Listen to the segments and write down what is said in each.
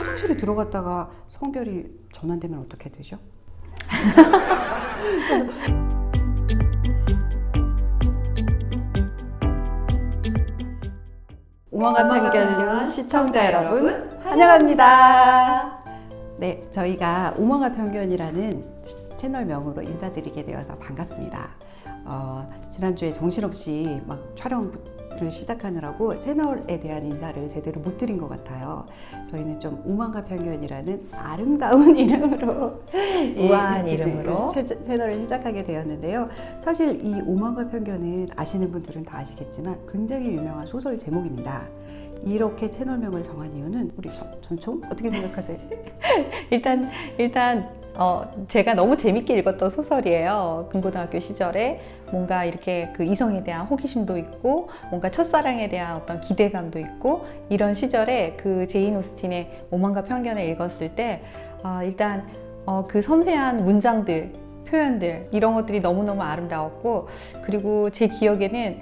화장실에 들어갔다가 성별이 전환되면 어떻게 되죠? 오만과 편견 시청자 여러분 환영합니다. 네, 저희가 오만과 편견이라는 채널명으로 인사드리게 되어서 반갑습니다. 지난주에 정신없이 막 촬영을 시작하느라고 채널에 대한 인사를 제대로 못 드린 것 같아요. 저희는 좀 오만과 편견이라는 아름다운 이름으로 우아한 이름으로 채널을 시작하게 되었는데요. 사실 이 오만과 편견은 아시는 분들은 다 아시겠지만 굉장히 유명한 소설 제목입니다. 이렇게 채널명을 정한 이유는 우리 전총 어떻게 생각하세요? 일단 제가 너무 재밌게 읽었던 소설이에요. 중고등학교 시절에 뭔가 이렇게 그 이성에 대한 호기심도 있고 뭔가 첫사랑에 대한 어떤 기대감도 있고 이런 시절에 그 제인 오스틴의 오만과 편견을 읽었을 때 일단 그 섬세한 문장들, 표현들 이런 것들이 너무너무 아름다웠고, 그리고 제 기억에는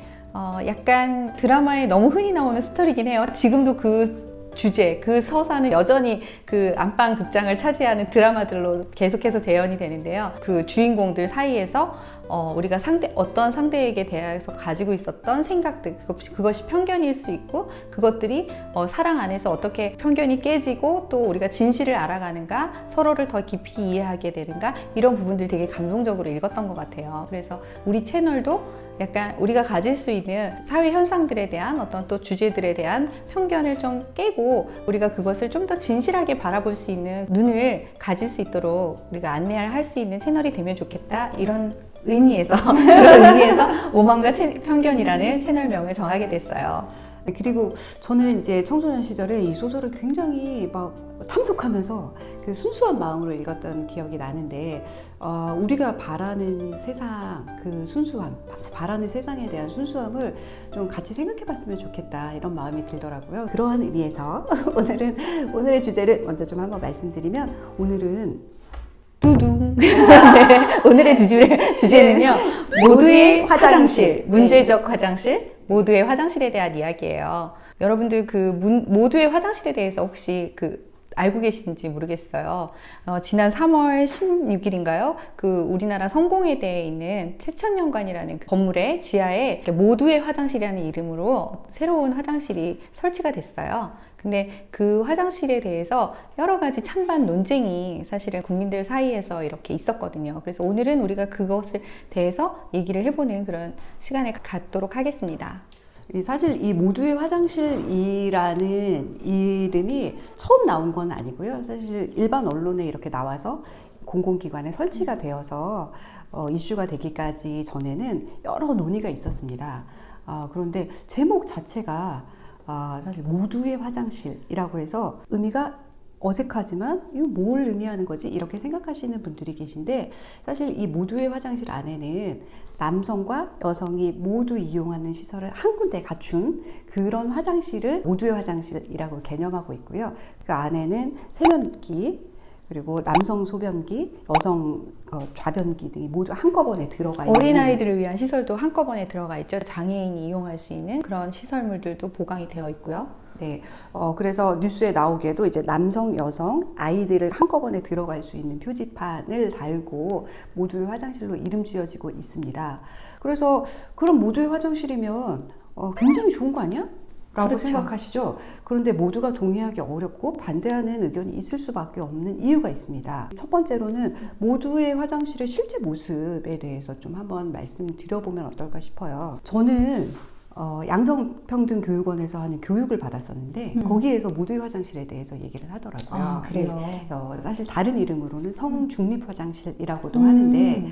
약간 드라마에 너무 흔히 나오는 스토리긴 해요. 지금도 그 주제, 그 서사는 여전히 그 안방 극장을 차지하는 드라마들로 계속해서 재현이 되는데요. 그 주인공들 사이에서 우리가 어떤 상대에게 대해서 가지고 있었던 생각들, 그것이 편견일 수 있고, 그것들이 사랑 안에서 어떻게 편견이 깨지고 또 우리가 진실을 알아가는가, 서로를 더 깊이 이해하게 되는가, 이런 부분들이 되게 감동적으로 읽었던 것 같아요. 그래서 우리 채널도 약간 우리가 가질 수 있는 사회 현상들에 대한 어떤 또 주제들에 대한 편견을 좀 깨고 우리가 그것을 좀 더 진실하게 바라볼 수 있는 눈을 가질 수 있도록 우리가 안내를 할 수 있는 채널이 되면 좋겠다, 이런 의미에서 그런 의미에서 오만과 편견이라는 채널명을 정하게 됐어요. 그리고 저는 이제 청소년 시절에 이 소설을 굉장히 막 탐독하면서 그 순수한 마음으로 읽었던 기억이 나는데, 우리가 바라는 세상, 그 순수함, 바라는 세상에 대한 순수함을 좀 같이 생각해 봤으면 좋겠다, 이런 마음이 들더라고요. 그러한 의미에서 오늘의 주제를 먼저 좀 한번 말씀드리면, 오늘은 두둥. 네, 오늘의 주제는요. 모두의 화장실, 문제적 화장실, 모두의 화장실에 대한 이야기예요. 여러분들 모두의 화장실에 대해서 혹시 알고 계신지 모르겠어요. 지난 3월 16일인가요? 우리나라 성공회대에 있는 세천연관이라는 건물의 지하에 모두의 화장실이라는 이름으로 새로운 화장실이 설치가 됐어요. 근데 그 화장실에 대해서 여러 가지 찬반 논쟁이 사실은 국민들 사이에서 이렇게 있었거든요. 그래서 오늘은 우리가 그것에 대해서 얘기를 해보는 그런 시간을 갖도록 하겠습니다. 사실 이 모두의 화장실이라는 이름이 처음 나온 건 아니고요. 사실 일반 언론에 이렇게 나와서 공공기관에 설치가 되어서 이슈가 되기까지 전에는 여러 논의가 있었습니다. 그런데 제목 자체가 사실 모두의 화장실이라고 해서 의미가 어색하지만 이거 뭘 의미하는 거지? 이렇게 생각하시는 분들이 계신데, 사실 이 모두의 화장실 안에는 남성과 여성이 모두 이용하는 시설을 한 군데 갖춘 그런 화장실을 모두의 화장실이라고 개념하고 있고요. 그 안에는 세면기, 그리고 남성 소변기, 여성 좌변기 등이 모두 한꺼번에 들어가 있는, 어린아이들을 위한 시설도 한꺼번에 들어가 있죠. 장애인이 이용할 수 있는 그런 시설물들도 보강이 되어 있고요. 네, 그래서 뉴스에 나오게도 이제 남성, 여성, 아이들을 한꺼번에 들어갈 수 있는 표지판을 달고 모두의 화장실로 이름 지어지고 있습니다. 그래서 그런 모두의 화장실이면 굉장히 좋은 거 아니야? 라고 그렇죠. 생각하시죠? 그런데 모두가 동의하기 어렵고 반대하는 의견이 있을 수밖에 없는 이유가 있습니다. 첫 번째로는 모두의 화장실의 실제 모습에 대해서 좀 한번 말씀드려보면 어떨까 싶어요. 저는 양성평등 교육원에서 하는 교육을 받았었는데 거기에서 모두의 화장실에 대해서 얘기를 하더라고요. 그래요? 네, 사실 다른 이름으로는 성중립 화장실이라고도 하는데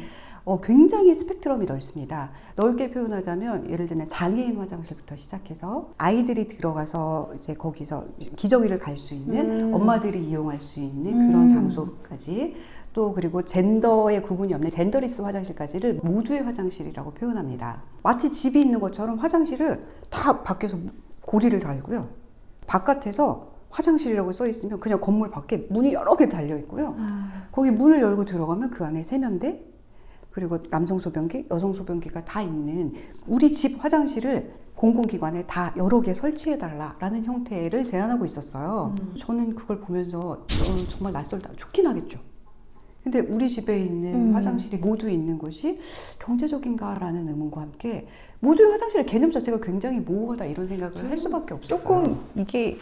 굉장히 스펙트럼이 넓습니다. 넓게 표현하자면 예를 들면 장애인 화장실부터 시작해서 아이들이 들어가서 이제 거기서 기저귀를 갈 수 있는, 엄마들이 이용할 수 있는 그런 장소까지, 또 그리고 젠더의 구분이 없는 젠더리스 화장실까지를 모두의 화장실이라고 표현합니다. 마치 집이 있는 것처럼 화장실을 다 밖에서 고리를 달고요. 바깥에서 화장실이라고 써 있으면 그냥 건물 밖에 문이 여러 개 달려 있고요. 거기 문을 열고 들어가면 그 안에 세면대, 그리고 남성 소변기, 여성 소변기가 다 있는 우리 집 화장실을 공공기관에 다 여러 개 설치해달라라는 형태를 제안하고 있었어요. 저는 그걸 보면서 정말 낯설다. 좋긴 하겠죠. 근데 우리 집에 있는 화장실이 모두 있는 것이 경제적인가라는 의문과 함께 모두의 화장실의 개념 자체가 굉장히 모호하다 이런 생각을 할 수밖에 없었어요. 조금 이게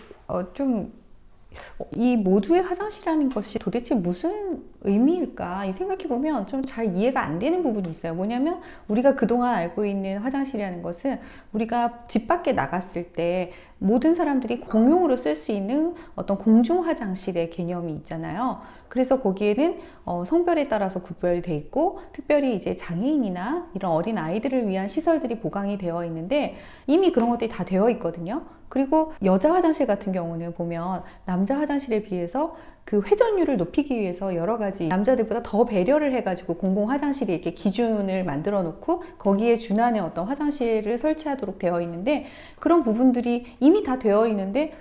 이 모두의 화장실이라는 것이 도대체 무슨 의미일까? 이 생각해보면 좀 잘 이해가 안 되는 부분이 있어요. 뭐냐면 우리가 그동안 알고 있는 화장실이라는 것은 우리가 집 밖에 나갔을 때 모든 사람들이 공용으로 쓸 수 있는 어떤 공중 화장실의 개념이 있잖아요. 그래서 거기에는 성별에 따라서 구별이 돼 있고 특별히 이제 장애인이나 이런 어린 아이들을 위한 시설들이 보강이 되어 있는데 이미 그런 것들이 다 되어 있거든요. 그리고 여자 화장실 같은 경우는 보면 남자 화장실에 비해서 그 회전율을 높이기 위해서 여러 가지 남자들보다 더 배려를 해가지고 공공 화장실이 이렇게 기준을 만들어 놓고 거기에 준하는 어떤 화장실을 설치하도록 되어 있는데 그런 부분들이 이미 다 되어 있는데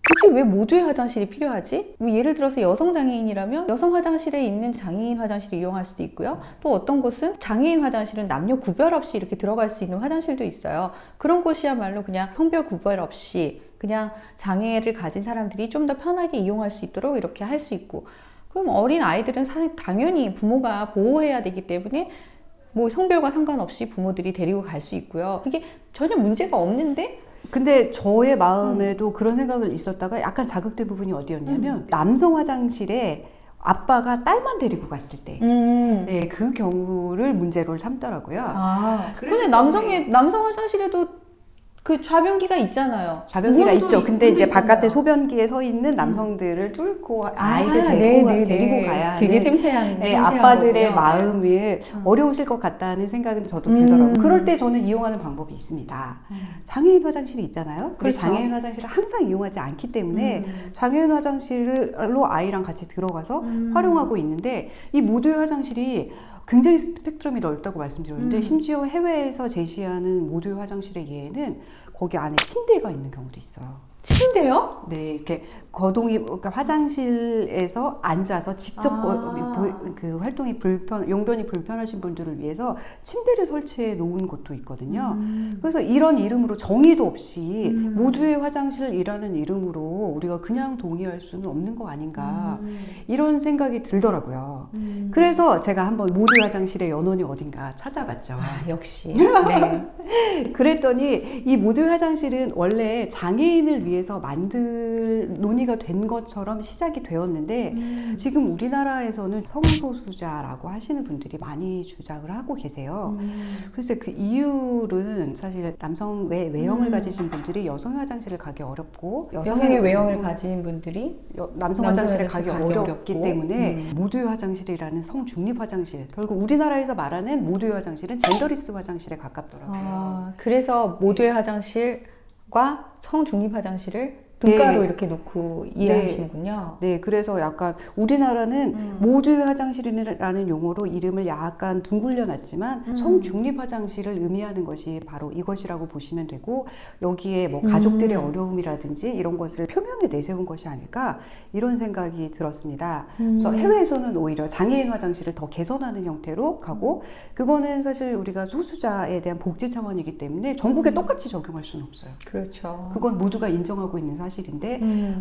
굳이 왜 모두의 화장실이 필요하지? 뭐 예를 들어서 여성 장애인이라면 여성 화장실에 있는 장애인 화장실을 이용할 수도 있고요. 또 어떤 곳은 장애인 화장실은 남녀 구별 없이 이렇게 들어갈 수 있는 화장실도 있어요. 그런 곳이야말로 그냥 성별 구별 없이 그냥 장애를 가진 사람들이 좀 더 편하게 이용할 수 있도록 이렇게 할 수 있고 그럼 어린 아이들은 당연히 부모가 보호해야 되기 때문에 뭐 성별과 상관없이 부모들이 데리고 갈 수 있고요. 그게 전혀 문제가 없는데 근데 저의 마음에도 그런 생각을 있었다가 약간 자극된 부분이 어디였냐면 남성 화장실에 아빠가 딸만 데리고 갔을 때 네, 그 경우를 문제로 삼더라고요. 근데 남성 화장실에도 그 좌변기가 있잖아요. 좌변기가 있죠. 근데 이제 바깥에 소변기에 서 있는 남성들을 뚫고 아이들 데리고 가야 되게 하는 셈세한 아빠들의 거고요. 마음이 어려우실 것 같다는 생각은 저도 들더라고요. 그럴 때 저는 이용하는 방법이 있습니다. 장애인 화장실이 있잖아요. 그렇죠. 장애인 화장실을 항상 이용하지 않기 때문에 장애인 화장실로 아이랑 같이 들어가서 활용하고 있는데 이 모두의 화장실이 굉장히 스펙트럼이 넓다고 말씀드렸는데 심지어 해외에서 제시하는 모두의 화장실의 예에는 거기 안에 침대가 있는 경우도 있어요. 침대요? 네, 이렇게 거동이 그러니까 화장실에서 앉아서 직접 그 활동이 용변이 불편하신 분들을 위해서 침대를 설치해 놓은 곳도 있거든요. 그래서 이런 이름으로 정의도 없이 모두의 화장실이라는 이름으로 우리가 그냥 동의할 수는 없는 거 아닌가 이런 생각이 들더라고요. 그래서 제가 한번 모두의 화장실의 연원이 어딘가 찾아봤죠. 역시. 네. 그랬더니 이 모두의 화장실은 원래 장애인을 위해서 논의가 된 것처럼 시작이 되었는데 지금 우리나라에서는 성소수자라고 하시는 분들이 많이 주장을 하고 계세요. 그래서 그 이유는 사실 남성 외형을 가지신 분들이 여성 화장실을 가기 어렵고 여성의 외형을 가진 분들이 남성 화장실에 가기 어렵기 때문에 모두의 화장실이라는 성중립 화장실 결국 우리나라에서 말하는 모두의 화장실은 젠더리스 화장실에 가깝더라고요. 그래서 모두의 화장실과 성중립 화장실을 눈가로 이렇게 놓고 이해하시는군요. 네, 그래서 약간 우리나라는 모두의 화장실이라는 용어로 이름을 약간 둥글려 놨지만 성중립 화장실을 의미하는 것이 바로 이것이라고 보시면 되고 여기에 뭐 가족들의 어려움이라든지 이런 것을 표면에 내세운 것이 아닐까 이런 생각이 들었습니다. 그래서 해외에서는 오히려 장애인 화장실을 더 개선하는 형태로 가고 그거는 사실 우리가 소수자에 대한 복지 차원이기 때문에 전국에 똑같이 적용할 수는 없어요. 그렇죠. 그건 모두가 인정하고 있는 사실인데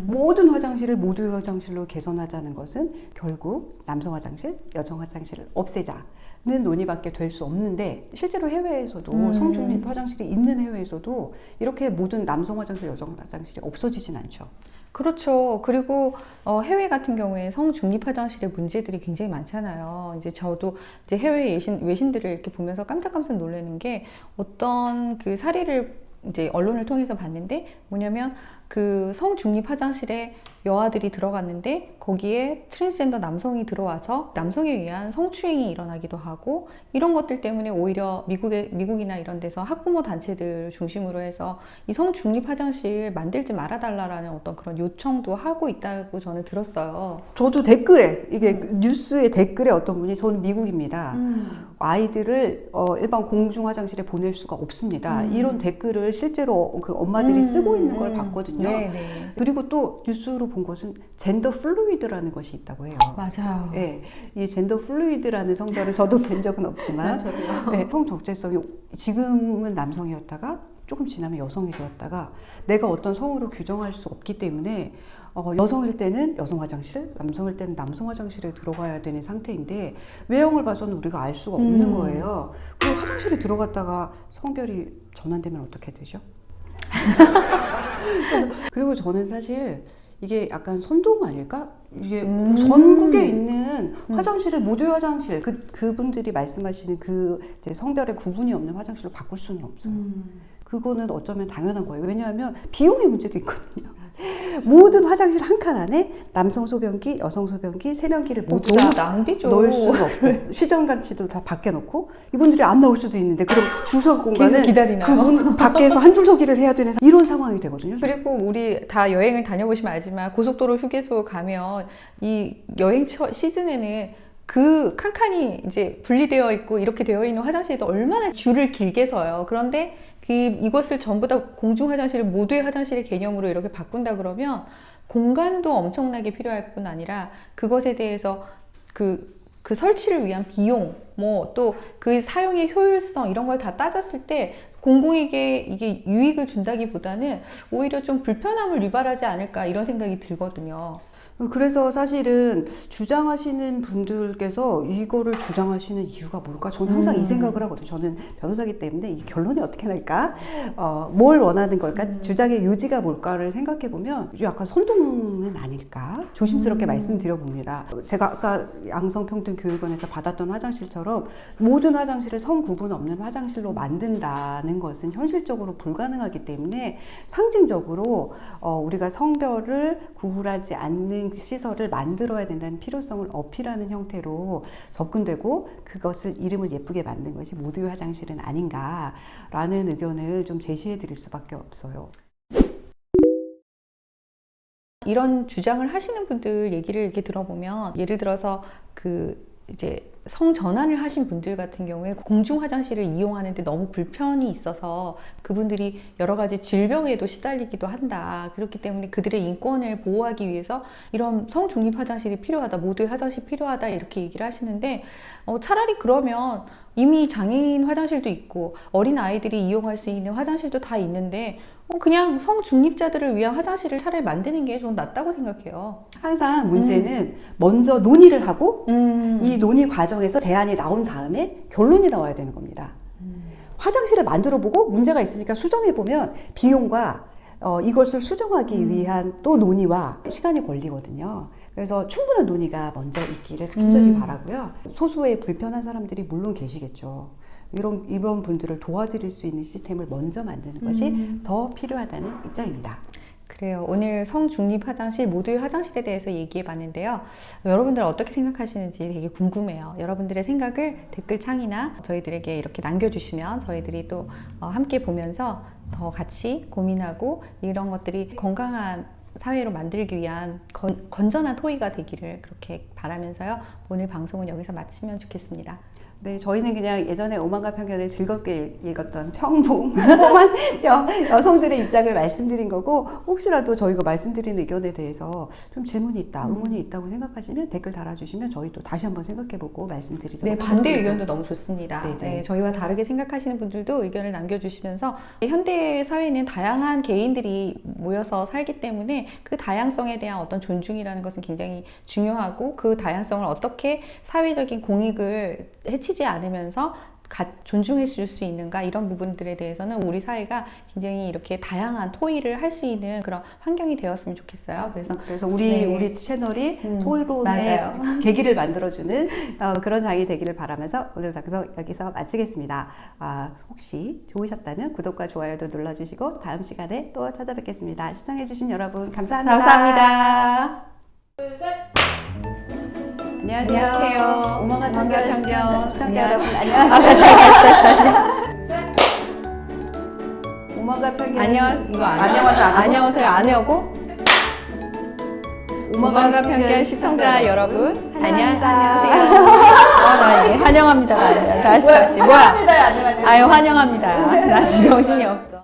모든 화장실을 모두의 화장실로 개선하자는 것은 결국 남성 화장실, 여성 화장실을 없애자는 논의밖에 될 수 없는데 실제로 해외에서도 성중립 화장실이 있는 해외에서도 이렇게 모든 남성 화장실, 여성 화장실이 없어지진 않죠. 그렇죠. 그리고 해외 같은 경우에 성중립 화장실의 문제들이 굉장히 많잖아요. 이제 저도 이제 해외 외신들을 이렇게 보면서 깜짝깜짝 놀라는 게 어떤 그 사례를 이제 언론을 통해서 봤는데 뭐냐면 그 성중립 화장실에 여아들이 들어갔는데 거기에 트랜스젠더 남성이 들어와서 남성에 의한 성추행이 일어나기도 하고 이런 것들 때문에 오히려 미국이나 이런 데서 학부모 단체들 중심으로 해서 이 성중립 화장실 만들지 말아달라라는 어떤 그런 요청도 하고 있다고 저는 들었어요. 저도 댓글에 이게 뉴스의 댓글에 어떤 분이 저는 미국입니다. 아이들을 일반 공중 화장실에 보낼 수가 없습니다. 이런 댓글을 실제로 그 엄마들이 쓰고 있는 걸 봤거든요. 네네. 그리고 또 뉴스로 본 것은 젠더 플루이드라는 것이 있다고 해요. 맞아요. 네, 이 젠더 플루이드라는 성별을 저도 뵌 적은 없지만 네, 성 적재성이 지금은 남성이었다가 조금 지나면 여성이 되었다가 내가 어떤 성으로 규정할 수 없기 때문에 여성일 때는 여성 화장실, 남성일 때는 남성 화장실에 들어가야 되는 상태인데 외형을 봐서는 우리가 알 수가 없는 거예요. 그리고 화장실에 들어갔다가 성별이 전환되면 어떻게 되죠? 그리고 저는 사실 이게 약간 선동 아닐까? 이게 전국에 있는 화장실을 모두의 화장실, 그분들이 말씀하시는 그 이제 성별의 구분이 없는 화장실로 바꿀 수는 없어요. 그거는 어쩌면 당연한 거예요. 왜냐하면 비용의 문제도 있거든요. 모든 화장실 한 칸 안에 남성 소변기, 여성 소변기, 세면기를 모두 너무 다 낭비죠. 넣을 수가 없고 시정간치도 다 밖에 놓고 이분들이 안 나올 수도 있는데 그럼 줄석 공간은 그 문 밖에서 한 줄 서기를 해야 되는 이런 상황이 되거든요. 그리고 우리 다 여행을 다녀보시면 알지만 고속도로 휴게소 가면 이 여행 시즌에는 그 칸칸이 이제 분리되어 있고 이렇게 되어 있는 화장실도 얼마나 줄을 길게 서요. 그런데 이것을 전부 다 공중 화장실을 모두의 화장실의 개념으로 이렇게 바꾼다 그러면 공간도 엄청나게 필요할 뿐 아니라 그것에 대해서 그 설치를 위한 비용, 뭐 또 그 사용의 효율성 이런 걸 다 따졌을 때 공공에게 이게 유익을 준다기보다는 오히려 좀 불편함을 유발하지 않을까 이런 생각이 들거든요. 그래서 사실은 주장하시는 분들께서 이거를 주장하시는 이유가 뭘까? 저는 항상 이 생각을 하거든요. 저는 변호사기 때문에 이 결론이 어떻게 날까? 뭘 원하는 걸까? 주장의 요지가 뭘까를 생각해 보면 약간 선동은 아닐까? 조심스럽게 말씀드려 봅니다. 제가 아까 양성평등교육원에서 받았던 화장실처럼 모든 화장실을 성구분 없는 화장실로 만든다는 것은 현실적으로 불가능하기 때문에 상징적으로 우리가 성별을 구분하지 않는 시설을 만들어야 된다는 필요성을 어필하는 형태로 접근되고 그것을 이름을 예쁘게 만든 것이 모두의 화장실은 아닌가라는 의견을 좀 제시해 드릴 수밖에 없어요. 이런 주장을 하시는 분들 얘기를 이렇게 들어보면 예를 들어서 이제 성전환을 하신 분들 같은 경우에 공중 화장실을 이용하는데 너무 불편이 있어서 그분들이 여러 가지 질병에도 시달리기도 한다. 그렇기 때문에 그들의 인권을 보호하기 위해서 이런 성중립 화장실이 필요하다. 모두의 화장실이 필요하다. 이렇게 얘기를 하시는데 차라리 그러면 이미 장애인 화장실도 있고 어린 아이들이 이용할 수 있는 화장실도 다 있는데 그냥 성중립자들을 위한 화장실을 차라리 만드는 게 좀 낫다고 생각해요. 항상 문제는 먼저 논의를 하고 이 논의 과정에서 대안이 나온 다음에 결론이 나와야 되는 겁니다. 화장실을 만들어 보고 문제가 있으니까 수정해 보면 비용과 이것을 수정하기 위한 또 논의와 시간이 걸리거든요. 그래서 충분한 논의가 먼저 있기를 간절히 바라고요. 소수의 불편한 사람들이 물론 계시겠죠. 이런 분들을 도와드릴 수 있는 시스템을 먼저 만드는 것이 더 필요하다는 입장입니다. 그래요. 오늘 성중립 화장실, 모두의 화장실에 대해서 얘기해 봤는데요. 여러분들 어떻게 생각하시는지 되게 궁금해요. 여러분들의 생각을 댓글창이나 저희들에게 이렇게 남겨주시면 저희들이 또 함께 보면서 더 같이 고민하고 이런 것들이 건강한 사회로 만들기 위한 건전한 토의가 되기를 그렇게 바라면서요. 오늘 방송은 여기서 마치면 좋겠습니다. 네, 저희는 그냥 예전에 오만과 편견을 즐겁게 읽었던 평범한 여성들의 입장을 말씀드린 거고 혹시라도 저희가 말씀드린 의견에 대해서 좀 질문이 있다, 의문이 있다고 생각하시면 댓글 달아주시면 저희도 다시 한번 생각해보고 말씀드리도록 하겠습니다. 반대 의견도 너무 좋습니다. 네네. 네, 저희와 다르게 생각하시는 분들도 의견을 남겨주시면서 현대 사회는 다양한 개인들이 모여서 살기 때문에 그 다양성에 대한 어떤 존중이라는 것은 굉장히 중요하고 그 다양성을 어떻게 사회적인 공익을 해치지 않으면서 존중해 줄 수 있는가 이런 부분들에 대해서는 우리 사회가 굉장히 이렇게 다양한 토의를 할 수 있는 그런 환경이 되었으면 좋겠어요. 그래서 우리 채널이 토의론의 계기를 만들어주는 그런 장이 되기를 바라면서 오늘 방송 여기서 마치겠습니다. 혹시 좋으셨다면 구독과 좋아요도 눌러주시고 다음 시간에 또 찾아뵙겠습니다. 시청해주신 여러분 감사합니다. 감사합니다. 둘, 셋. 안녕하세요. 오만과 편견 시청자 안녕. 여러분 안녕하세요. 둘, 셋. 오만과 편견 안녕하세요 안 해오고 오만과 편견 시청자 여러분 환영합니다. 안녕하세요. 나 이게 환영합니다가 아니야. 다시 뭐야? 환영합니다. 안녕하세요. 환영합니다. 나 정신이 없어.